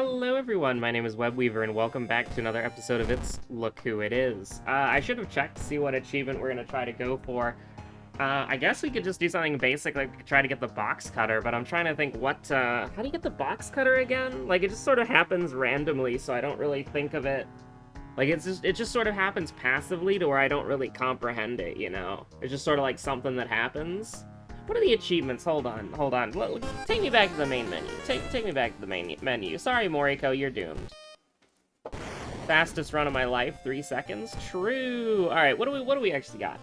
Hello everyone, my name is Webweaver and welcome back to another episode of It's Look Who It Is. I should have checked to see what achievement we're going to try to go for. I guess we could just do something basic, like try to get the box cutter, but I'm trying to think how do you get the box cutter again? Like, it just sort of happens randomly, so I don't really think of it. Like, it just sort of happens passively to where I don't really comprehend it, you know? It's just sort of like something that happens. What are the achievements? Hold on. Take me back to the main menu. Take me back to the main menu. Sorry, Moriko, you're doomed. Fastest run of my life, 3 seconds. True. All right, what do we actually got?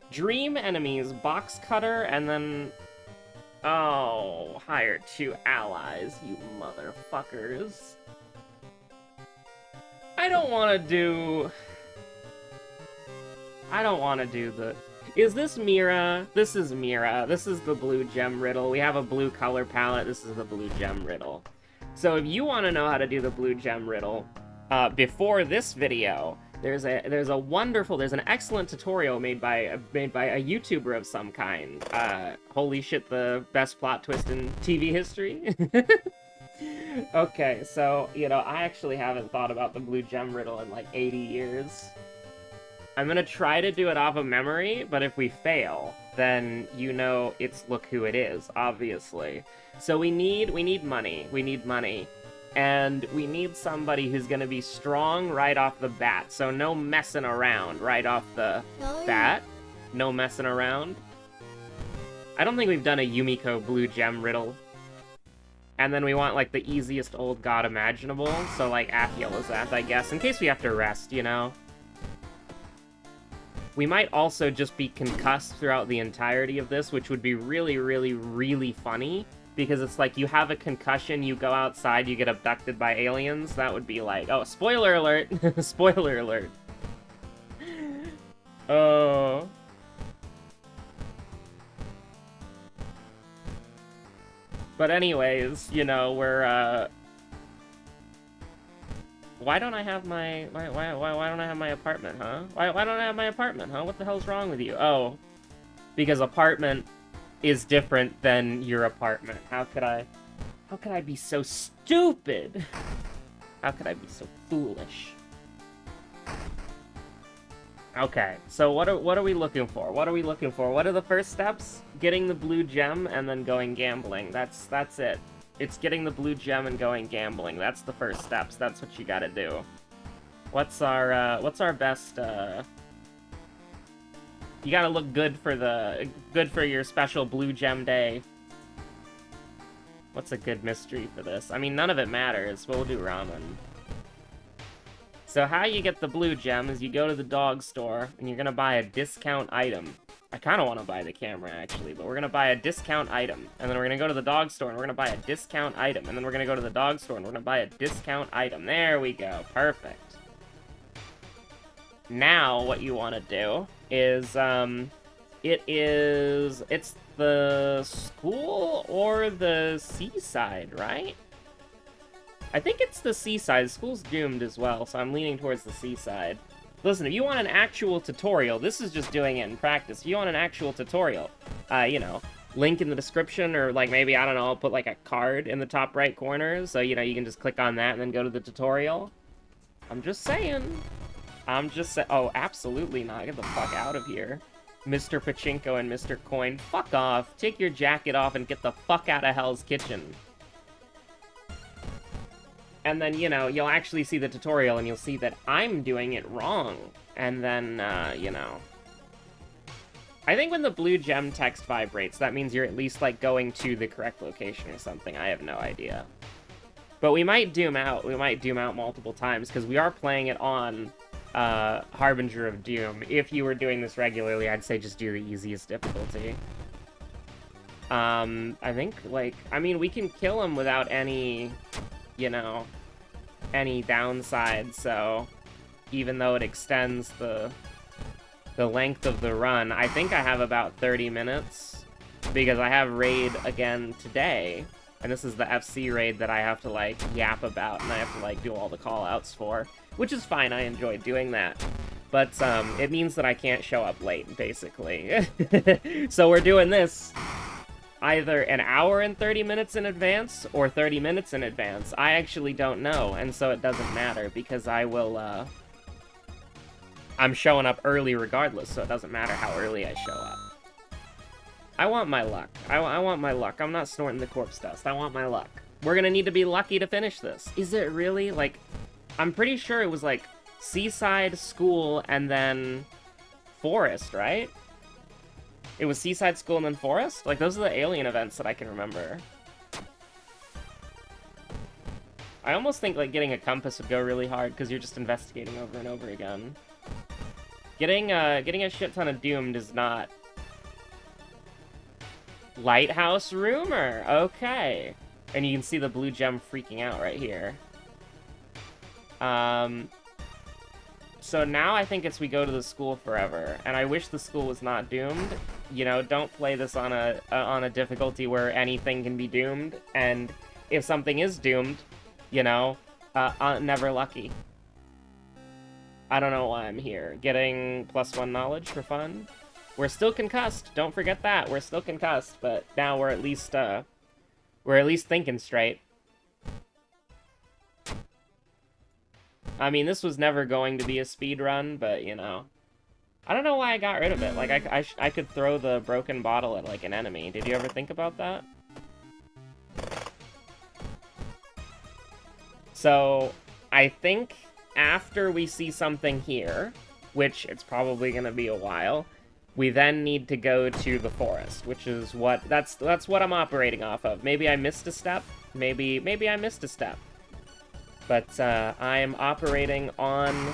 Dream enemies, box cutter, and then hire 2 allies, you motherfuckers. I don't want to do the... Is this Mira? This is Mira. This is the blue gem riddle. We have a blue color palette. This is the blue gem riddle. So if you want to know how to do the blue gem riddle, before this video, there's an excellent tutorial made by a YouTuber of some kind. Holy shit, the best plot twist in TV history. Okay, so, you know, I actually haven't thought about the blue gem riddle in like 80 years. I'm gonna try to do it off of memory, but if we fail, then you know it's Look Who It Is, obviously. So we need money. We need money. And we need somebody who's gonna be strong right off the bat. So no messing around right off the bat. No messing around. I don't think we've done a Yumiko blue gem riddle. And then we want, like, the easiest old god imaginable. So, like, Aphelizath, I guess, in case we have to rest, you know? We might also just be concussed throughout the entirety of this, which would be really, really, really funny. Because it's like, you have a concussion, you go outside, you get abducted by aliens. That would be like, oh, spoiler alert! Spoiler alert. Oh. But anyways, you know, we're, why don't I have my why don't I have my apartment, huh? Why don't I have my apartment, huh? What the hell's wrong with you? Oh, because apartment is different than your apartment. How could I be so stupid? How could I be so foolish? Okay, so what are we looking for? What are we looking for? What are the first steps? Getting the blue gem and then going gambling. That's it. It's getting the blue gem and going gambling. That's the first steps. That's what you gotta do. What's our best, You gotta look good for your special blue gem day. What's a good mystery for this? I mean, none of it matters, but we'll do ramen. So how you get the blue gem is you go to the dog store, and you're gonna buy a discount item. I kind of want to buy the camera, actually, but we're going to buy a discount item. And then we're going to go to the dog store, and we're going to buy a discount item. And then we're going to go to the dog store, and we're going to buy a discount item. There we go. Perfect. Now, what you want to do is, it's the school or the seaside, right? I think it's the seaside. School's doomed as well, so I'm leaning towards the seaside. Listen, if you want an actual tutorial, this is just doing it in practice. If you want an actual tutorial, you know, link in the description, or, like, maybe, I don't know, I'll put, like, a card in the top right corner, so, you know, you can just click on that and then go to the tutorial. I'm just saying. Oh, absolutely not. Get the fuck out of here. Mr. Pachinko and Mr. Coin, fuck off. Take your jacket off and get the fuck out of Hell's Kitchen. And then, you know, you'll actually see the tutorial, and you'll see that I'm doing it wrong. And then, you know... I think when the blue gem text vibrates, that means you're at least, like, going to the correct location or something. I have no idea. But we might doom out. We might doom out multiple times, because we are playing it on Harbinger of Doom. If you were doing this regularly, I'd say just do the easiest difficulty. I think, like... I mean, we can kill him without any... you know, any downside, so even though it extends the length of the run, I think I have about 30 minutes, because I have raid again today, and this is the FC raid that I have to, like, yap about, and I have to, like, do all the call-outs for, which is fine, I enjoy doing that. But, it means that I can't show up late, basically. So we're doing this. either an hour and 30 minutes in advance or 30 minutes in advance. I actually don't know, and so it doesn't matter because I'm showing up early regardless, so it doesn't matter how early I show up. I want my luck. I want my luck. I'm not snorting the corpse dust. I want my luck. We're gonna need to be lucky to finish this. Is it really? Like, I'm pretty sure it was like Seaside, School, and then Forest, right? It was Seaside, School, and then Forest? Like, those are the alien events that I can remember. I almost think, like, getting a compass would go really hard, because you're just investigating over and over again. Getting a shit ton of Doomed is not... Lighthouse Rumor! Okay. And you can see the blue gem freaking out right here. So now I think it's we go to the school forever, and I wish the school was not doomed. You know, don't play this on a difficulty where anything can be doomed, and if something is doomed, you know, never lucky. I don't know why I'm here. Getting +1 knowledge for fun. We're still concussed. Don't forget that. We're still concussed, but now we're at least thinking straight. I mean, this was never going to be a speed run, but, you know. I don't know why I got rid of it. Like, I could throw the broken bottle at, like, an enemy. Did you ever think about that? So, I think after we see something here, which it's probably gonna be a while, we then need to go to the forest, which is what... That's what I'm operating off of. Maybe I missed a step. Maybe I missed a step. But I am operating on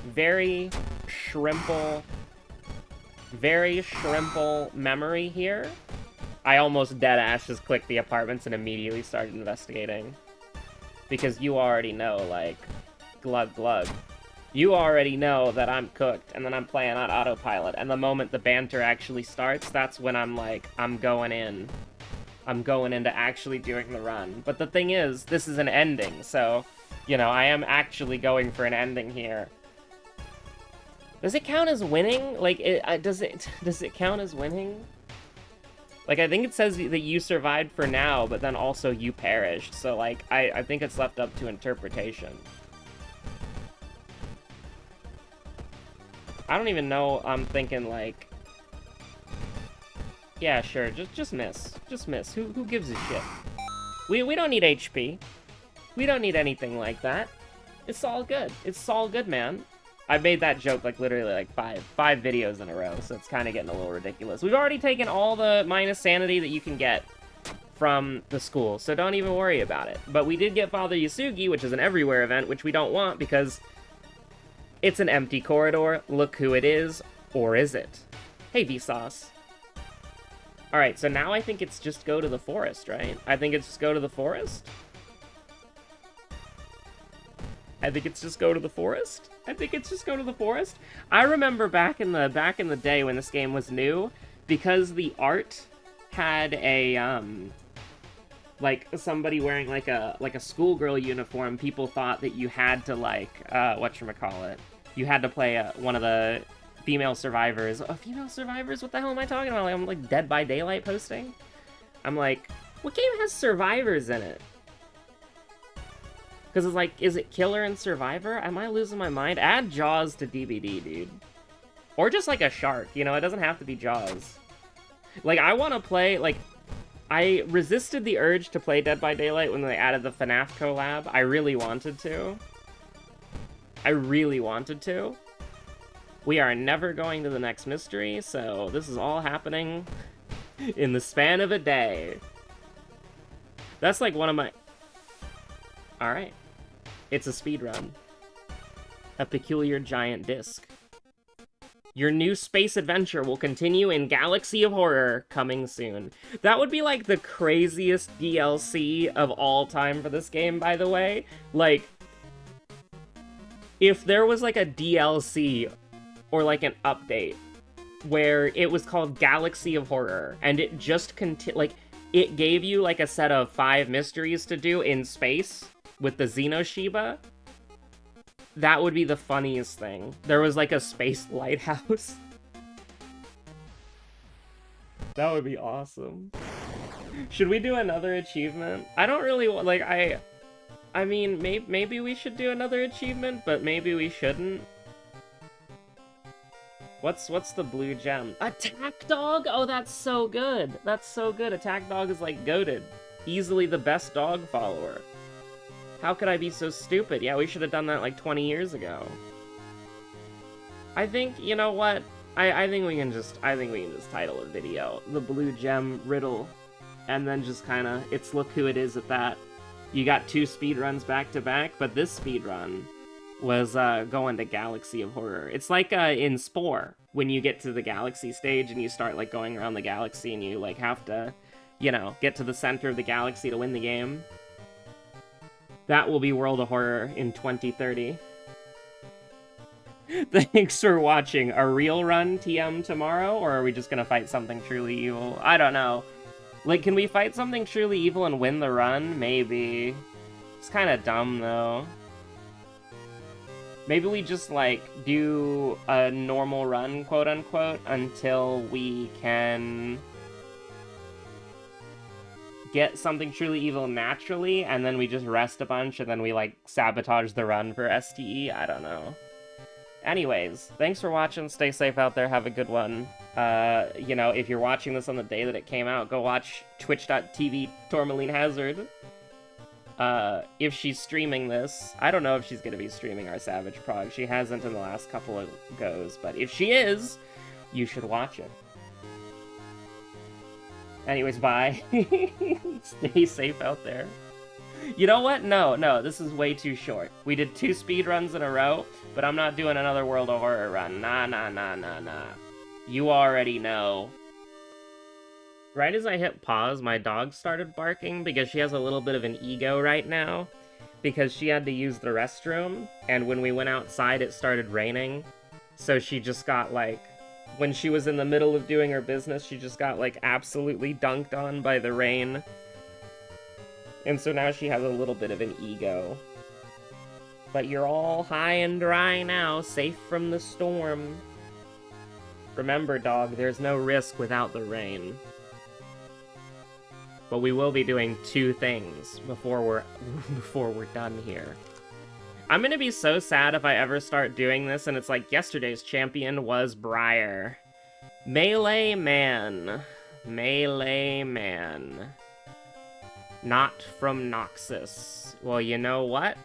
very shrimple memory here. I almost deadass just clicked the apartments and immediately started investigating. Because you already know, like, glug glug. You already know that I'm cooked, and then I'm playing on autopilot. And the moment the banter actually starts, that's when I'm like, I'm going in. I'm going into actually doing the run. But the thing is, this is an ending, so, you know, I am actually going for an ending here. Does it count as winning? Like, does it count as winning? Like, I think it says that you survived for now, but then also you perished. So, like, I think it's left up to interpretation. I don't even know, I'm thinking, like... Yeah, sure, just miss. Just miss. Who gives a shit? We don't need HP. We don't need anything like that. It's all good. It's all good, man. I've made that joke, like, literally, like, five videos in a row, so it's kind of getting a little ridiculous. We've already taken all the minus sanity that you can get from the school, so don't even worry about it. But we did get Father Yasugi, which is an everywhere event, which we don't want because it's an empty corridor. Look who it is, or is it? Hey, Vsauce. Alright, so now I think it's just go to the forest, right? I think it's just go to the forest? I think it's just go to the forest? I think it's just go to the forest? I remember back in the day when this game was new, because the art had a, like, somebody wearing, like a schoolgirl uniform, people thought that you had to, like, whatchamacallit, you had to play one of the female survivors. Oh, female survivors? What the hell am I talking about? Like, I'm, like, Dead by Daylight posting? I'm like, what game has survivors in it? Because it's like, is it Killer and Survivor? Am I losing my mind? Add Jaws to DVD, dude. Or just, like, a shark, you know? It doesn't have to be Jaws. Like, I want to play, like... I resisted the urge to play Dead by Daylight when they added the FNAF collab. I really wanted to. I really wanted to. We are never going to the next mystery, so this is all happening in the span of a day. That's like one of my... Alright. It's a speedrun. A peculiar giant disc. Your new space adventure will continue in Galaxy of Horror, coming soon. That would be like the craziest DLC of all time for this game, by the way. Like, if there was like a DLC or like an update where it was called Galaxy of Horror and it just it gave you like a set of 5 mysteries to do in space with the Xenoshiba, that would be the funniest thing. There was like a space lighthouse. That would be awesome. Should we do another achievement? I don't really like. I mean, maybe we should do another achievement, but maybe we shouldn't. What's the blue gem? Attack dog? Oh, that's so good. That's so good. Attack dog is like goated. Easily the best dog follower. How could I be so stupid? Yeah, we should have done that like 20 years ago. I think, you know what? I think we can just title a video The Blue Gem Riddle, and then just kind of, it's look who it is at that. You got 2 speedruns back to back, but this speedrun was going to Galaxy of Horror. It's like in Spore, when you get to the Galaxy stage and you start like going around the galaxy and you like have to, you know, get to the center of the galaxy to win the game. That will be World of Horror in 2030. Thanks for watching. A real run TM tomorrow, or are we just gonna fight something truly evil? I don't know. Like, can we fight something truly evil and win the run? Maybe. It's kind of dumb, though. Maybe we just, like, do a normal run, quote-unquote, until we can get something truly evil naturally, and then we just rest a bunch, and then we, like, sabotage the run for STE? I don't know. Anyways, thanks for watching. Stay safe out there. Have a good one. You know, if you're watching this on the day that it came out, go watch twitch.tv Tourmaline Hazard. If she's streaming this, I don't know if she's going to be streaming our Savage Prog. She hasn't in the last couple of goes, but if she is, you should watch it. Anyways, bye. Stay safe out there. You know what? No, this is way too short. We did 2 speedruns in a row, but I'm not doing another World of Horror run. Nah. You already know. Right as I hit pause, my dog started barking because she has a little bit of an ego right now. Because she had to use the restroom, and when we went outside it started raining. So she just got like, when she was in the middle of doing her business, she just got like absolutely dunked on by the rain. And so now she has a little bit of an ego. But you're all high and dry now, safe from the storm. Remember, dog, there's no risk without the rain. But we will be doing 2 things before we're done here. I'm gonna be so sad if I ever start doing this and it's like yesterday's champion was Briar. Melee Man. Not from Noxus. Well, you know what?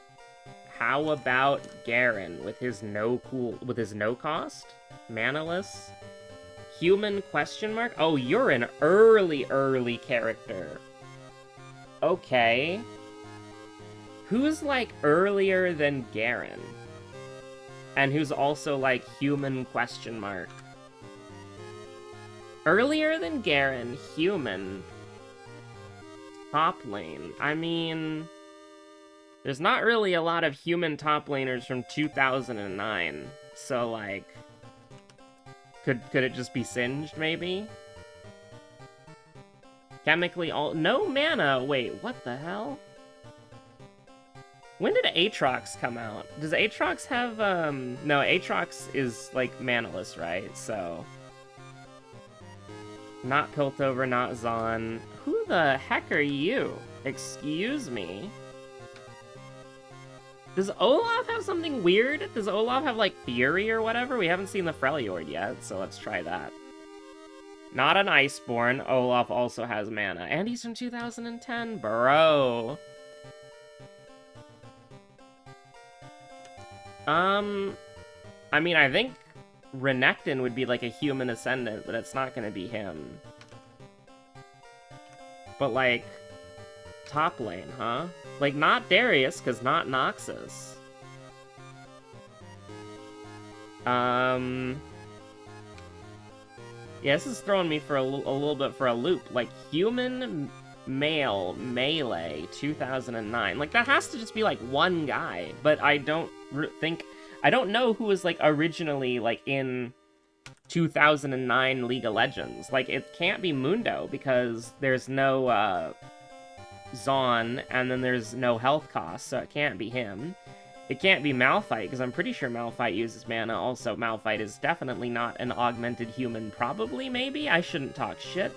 How about Garen with his no cost? Manaless? Human question mark? Oh, you're an early character. Okay. Who's like earlier than Garen? And who's also like human question mark? Earlier than Garen, human. Top lane. I mean, there's not really a lot of human top laners from 2009, so like, could it just be Singed, maybe? Chemically no mana! Wait, what the hell? When did Aatrox come out? Does Aatrox have, no, Aatrox is, like, manaless, right? So, not Piltover, not Zon. Who the heck are you? Excuse me? Does Olaf have something weird? Does Olaf have, like, Fury or whatever? We haven't seen the Freljord yet, so let's try that. Not an Iceborne. Olaf also has mana. And he's from 2010, bro. I mean, I think Renekton would be, like, a human ascendant, but it's not gonna be him. But, like, top lane, huh? Like, not Darius, because not Noxus. Yeah, this is throwing me for a little bit for a loop. Like, human male melee 2009. Like, that has to just be, like, one guy. But I don't I don't know who was, like, originally, like, in 2009 League of Legends. Like, it can't be Mundo, because there's no, Zon, and then there's no health cost, so it can't be him. It can't be Malphite, because I'm pretty sure Malphite uses mana. Also, Malphite is definitely not an augmented human. Probably, maybe? I shouldn't talk shit.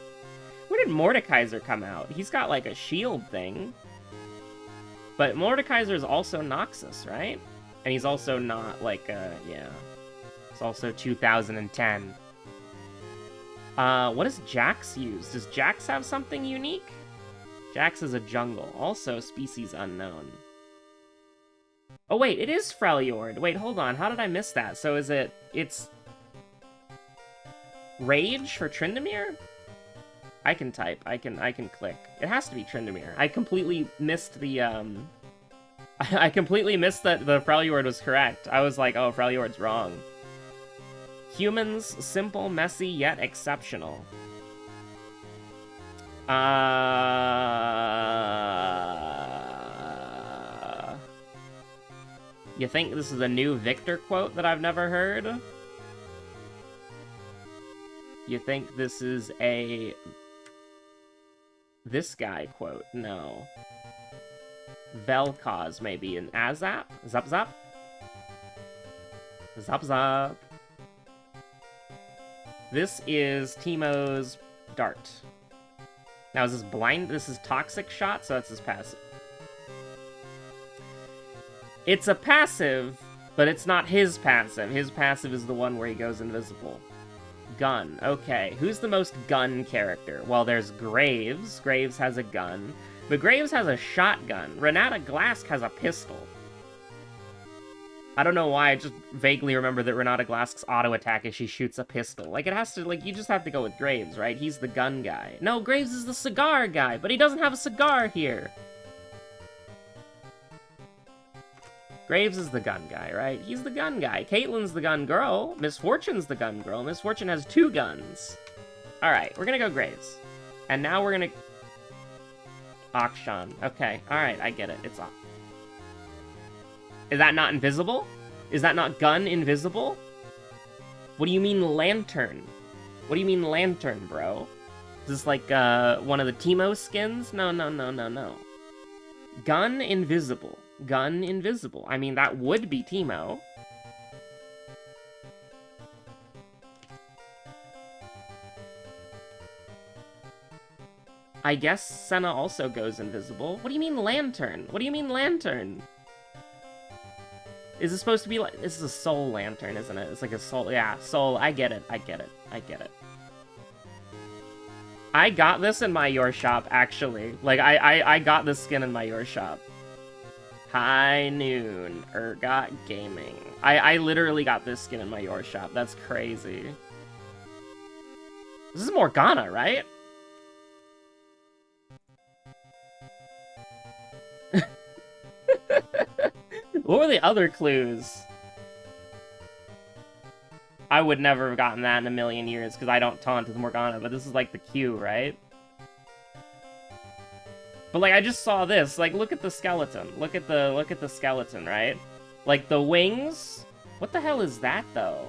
Where did did Mordekaiser come out? He's got, like, a shield thing. But Mordekaiser's also Noxus, right? And he's also not, like, yeah. It's also 2010. What does Jax use? Does Jax have something unique? Jax is a jungle. Also, species unknown. Oh, wait, it is Freljord. Wait, hold on. How did I miss that? So is it... It's... Rage for Tryndamere? I can type. I can click. It has to be Tryndamere. I completely missed the, I completely missed that the Freljord was correct. I was like, oh, Freljord's wrong. Humans, simple, messy, yet exceptional. You think this is a new Victor quote that I've never heard? You think this is a... This guy quote? No. Vel'Koz, maybe. An Azap? Zup Zup? Zup Zup. This is Teemo's Dart. Now, is this blind? This is Toxic Shot, so that's his passive. It's a passive, but it's not his passive. His passive is the one where he goes invisible. Gun. Okay, who's the most gun character? Well, there's Graves. Graves has a gun. But Graves has a shotgun. Renata Glask has a pistol. I don't know why, I just vaguely remember that Renata Glask's auto attack is she shoots a pistol. Like, it has to, like, you just have to go with Graves, right? He's the gun guy. No, Graves is the cigar guy, but he doesn't have a cigar here. Graves is the gun guy, right? He's the gun guy. Caitlyn's the gun girl. Miss Fortune's the gun girl. Miss Fortune has 2 guns. Alright, we're gonna go Graves. And now we're gonna... Akshan. Okay, alright, I get it. It's off. Is that not invisible? Is that not gun invisible? What do you mean lantern? What do you mean lantern, bro? Is this like, one of the Teemo skins? No, no, no, no, no. Gun invisible. Gun invisible. I mean, that would be Teemo. I guess Senna also goes invisible. What do you mean lantern? What do you mean lantern? Is it supposed to be like... This is a soul lantern, isn't it? It's like a soul... Yeah, soul. I get it. I get it. I get it. I got this in my Your Shop, actually. Like, I got this skin in my Your Shop. High Noon. Urgot Gaming. I literally got this skin in my Your Shop. That's crazy. This is Morgana, right? What were the other clues? I would never have gotten that in a million years, because I don't taunt with Morgana, but this is like the Q, right? But like, I just saw this. Like, look at the skeleton. Look at the skeleton, right? Like, the wings? What the hell is that, though?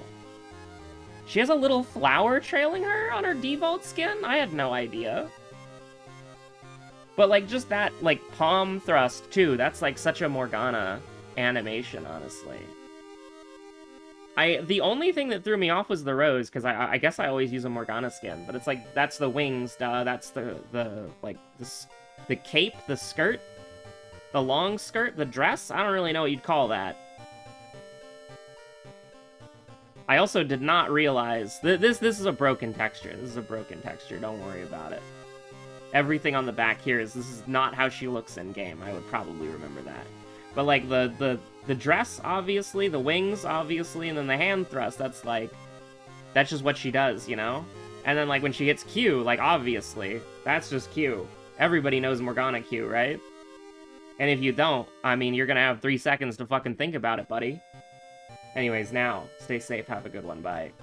She has a little flower trailing her on her default skin? I had no idea. But like, just that, like, palm thrust, too. That's like such a Morgana animation, honestly. The only thing that threw me off was the rose, because I guess I always use a Morgana skin, but it's like, that's the wings, duh, that's the cape, the skirt, the long skirt, the dress, I don't really know what you'd call that. I also did not realize, this is a broken texture, don't worry about it. Everything on the back here this is not how she looks in game, I would probably remember that. But like, the dress, obviously, the wings, obviously, and then the hand thrust, that's just what she does, you know? And then, like, when she hits Q, like, obviously, that's just Q. Everybody knows Morgana Q, right? And if you don't, I mean, you're gonna have 3 seconds to fucking think about it, buddy. Anyways, now, stay safe, have a good one, bye.